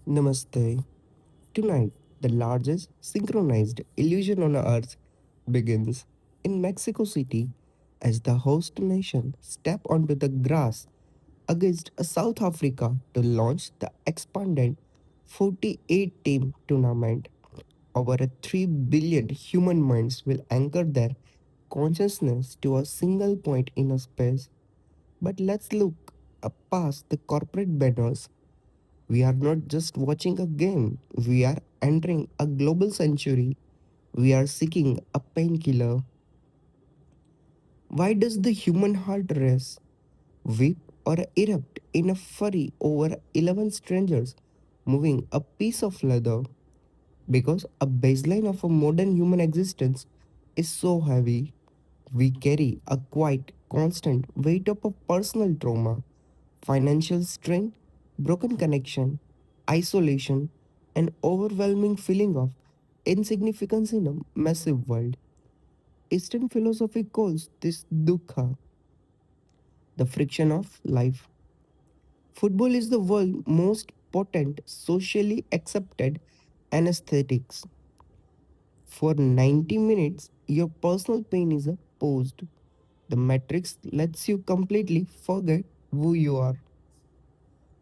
Namaste. Tonight, the largest synchronized illusion on Earth begins in Mexico City as the host nation step onto the grass against South Africa to launch the expanded 48-team tournament. Over a 3 billion human minds will anchor their consciousness to a single point in a space. But let's look past the corporate banners. We are not just watching a game, we are entering a global century. We are seeking a painkiller. Why does the human heart race, weep, or erupt in a fury over 11 strangers moving a piece of leather? Because a baseline of a modern human existence is so heavy. We carry a quite constant weight of a personal trauma, financial strain, broken connection, isolation, and overwhelming feeling of insignificance in a massive world. Eastern philosophy calls this dukkha, the friction of life. Football is the world's most potent socially accepted anesthetics. For 90 minutes, your personal pain is a posed. The matrix lets you completely forget who you are.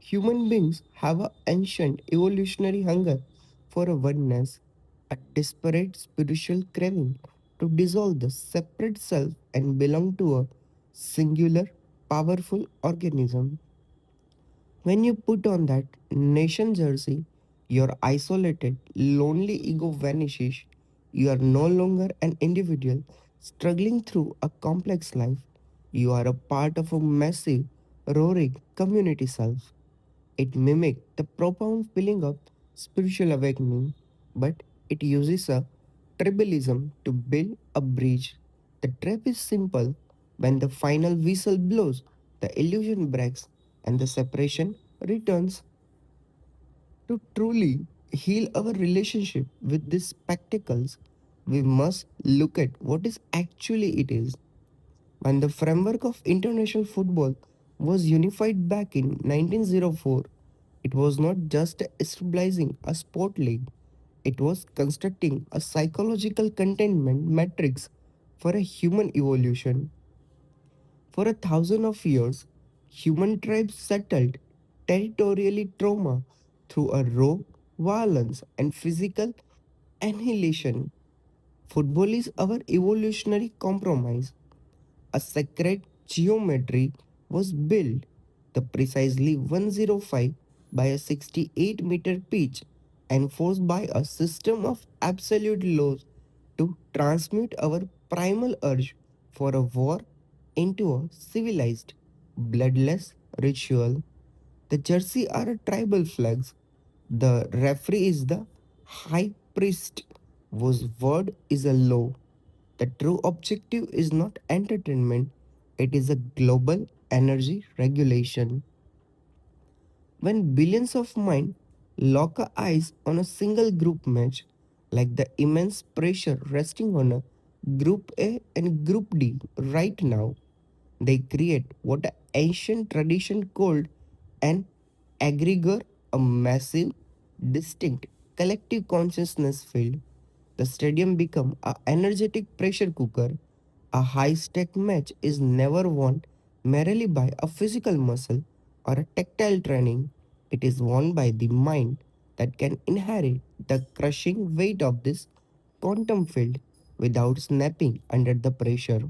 Human beings have an ancient evolutionary hunger for a oneness, a desperate spiritual craving to dissolve the separate self and belong to a singular, powerful organism. When you put on that nation jersey, your isolated, lonely ego vanishes. You are no longer an individual struggling through a complex life. You are a part of a massive, roaring community self. It mimics the profound feeling of spiritual awakening, but it uses a tribalism to build a bridge. The trap is simple. When the final whistle blows, the illusion breaks and the separation returns. To truly heal our relationship with these spectacles, we must look at what is actually it is. When the framework of international football was unified back in 1904, it was not just establishing a sport league, it was constructing a psychological containment matrix for a human evolution. For a thousand of years, human tribes settled territorially trauma through a raw violence and physical annihilation. Football is our evolutionary compromise. A sacred geometry was built, the precisely 105 by a 68-meter pitch, enforced by a system of absolute laws to transmute our primal urge for a war into a civilized, bloodless ritual. The jersey are a tribal flags. The referee is the high priest whose word is a law. The true objective is not entertainment, it is a global energy regulation. When billions of minds lock eyes on a single group match, like the immense pressure resting on a Group A and Group D right now, they create what an ancient tradition called an aggregate, a massive, distinct, collective consciousness field. The stadium become a energetic pressure cooker. A high-stake match is never won merely by a physical muscle or a tactile training. It is won by the mind that can inherit the crushing weight of this quantum field without snapping under the pressure.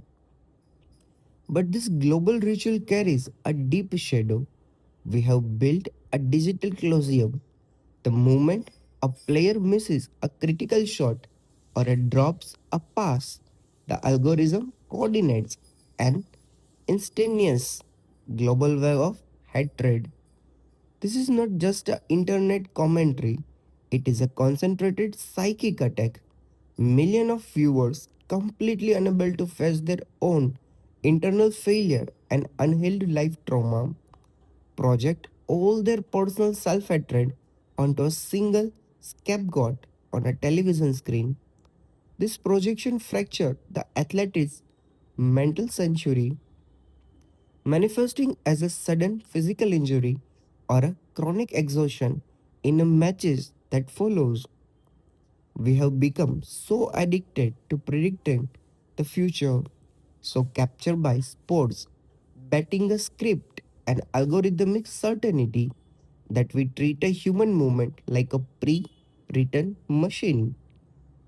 But this global ritual carries a deep shadow. We have built a digital Colosseum. The moment a player misses a critical shot or a drops a pass, the algorithm coordinates an instantaneous global wave of hatred. This is not just an internet commentary, it is a concentrated psychic attack. Millions of viewers completely unable to face their own internal failure and unhealed life trauma project all their personal self hatred onto a single scapegoat on a television screen. This projection fractured the athlete's mental sanctuary, manifesting as a sudden physical injury or a chronic exhaustion. In a matches that follows, we have become so addicted to predicting the future, so captured by sports, betting a script, and algorithmic certainty that we treat a human movement like a pre written machine.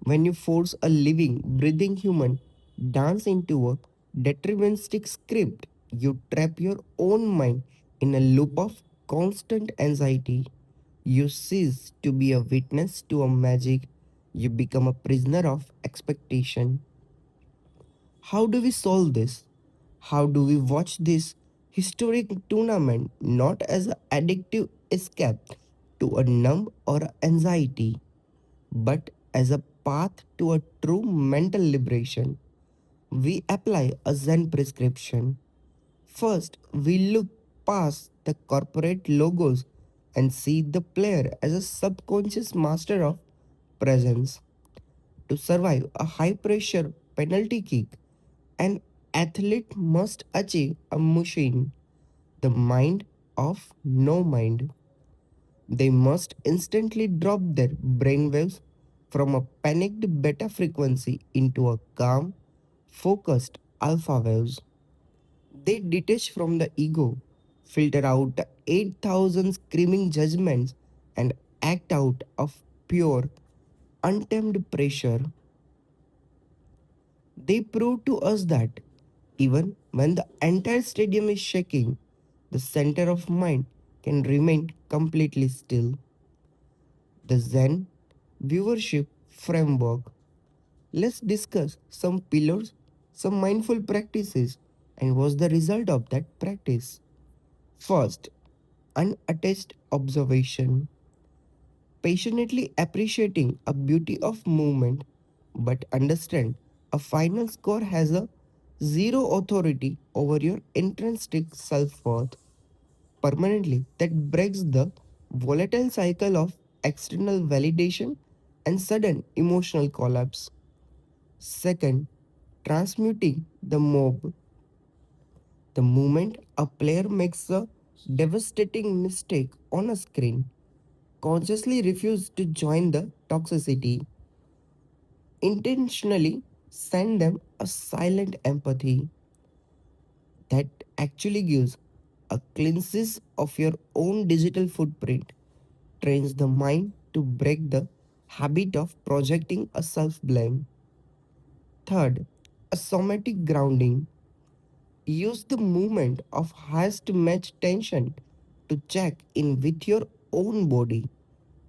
When you force a living, breathing human dance into a deterministic script, you trap your own mind in a loop of constant anxiety. You cease to be a witness to a magic, you become a prisoner of expectation. How do we solve this? How do we watch this historic tournament not as an addictive escape to a numb or anxiety, but as a path to a true mental liberation? We apply a Zen prescription. First, we look past the corporate logos and see the player as a subconscious master of presence. To survive a high pressure penalty kick, an athlete must achieve a machine, the mind of no mind. They must instantly drop their brainwaves from a panicked beta frequency into a calm, focused alpha waves. They detach from the ego, filter out the 8,000 screaming judgments, and act out of pure, untamed pressure. They prove to us that even when the entire stadium is shaking, the center of mind can remain completely still. The Zen viewership framework. Let's discuss some pillars, some mindful practices, and what's the result of that practice. First, unattached observation. Patiently appreciating a beauty of movement, but understand a final score has a zero authority over your intrinsic self-worth. Permanently, that breaks the volatile cycle of external validation and sudden emotional collapse. Second, transmuting the mob. The moment a player makes a devastating mistake on a screen, consciously refuse to join the toxicity, intentionally send them a silent empathy that actually gives a cleanses of your own digital footprint, trains the mind to break the habit of projecting a self blame. Third, a somatic grounding. Use the movement of highest match tension to check in with your own body.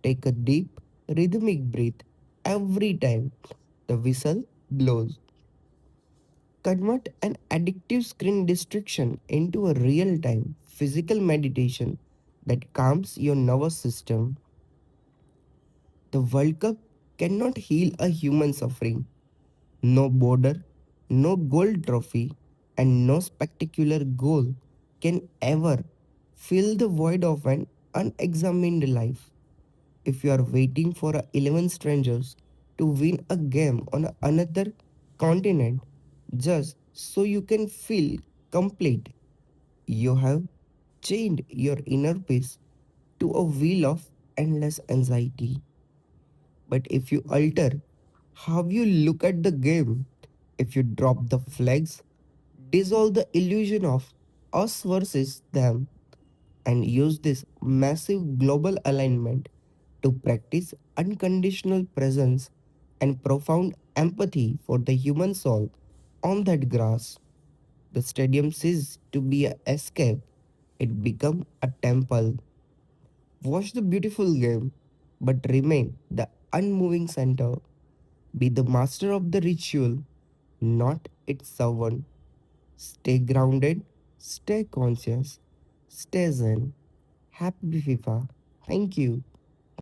Take a deep, rhythmic breath every time the whistle blows. Convert an addictive screen distraction into a real time physical meditation that calms your nervous system. The World Cup cannot heal a human suffering. No border, no gold trophy, and no spectacular goal can ever fill the void of an unexamined life. If you are waiting for 11 strangers to win a game on another continent just so you can feel complete, you have chained your inner peace to a wheel of endless anxiety. But if you alter how you look at the game, if you drop the flags, dissolve the illusion of us versus them, and use this massive global alignment to practice unconditional presence and profound empathy for the human soul on that grass. The stadium ceases to be an escape, it becomes a temple. Watch the beautiful game, but remain the unmoving center. Be the master of the ritual, not its servant. Stay grounded, stay conscious, stay zen. Happy FIFA. Thank you.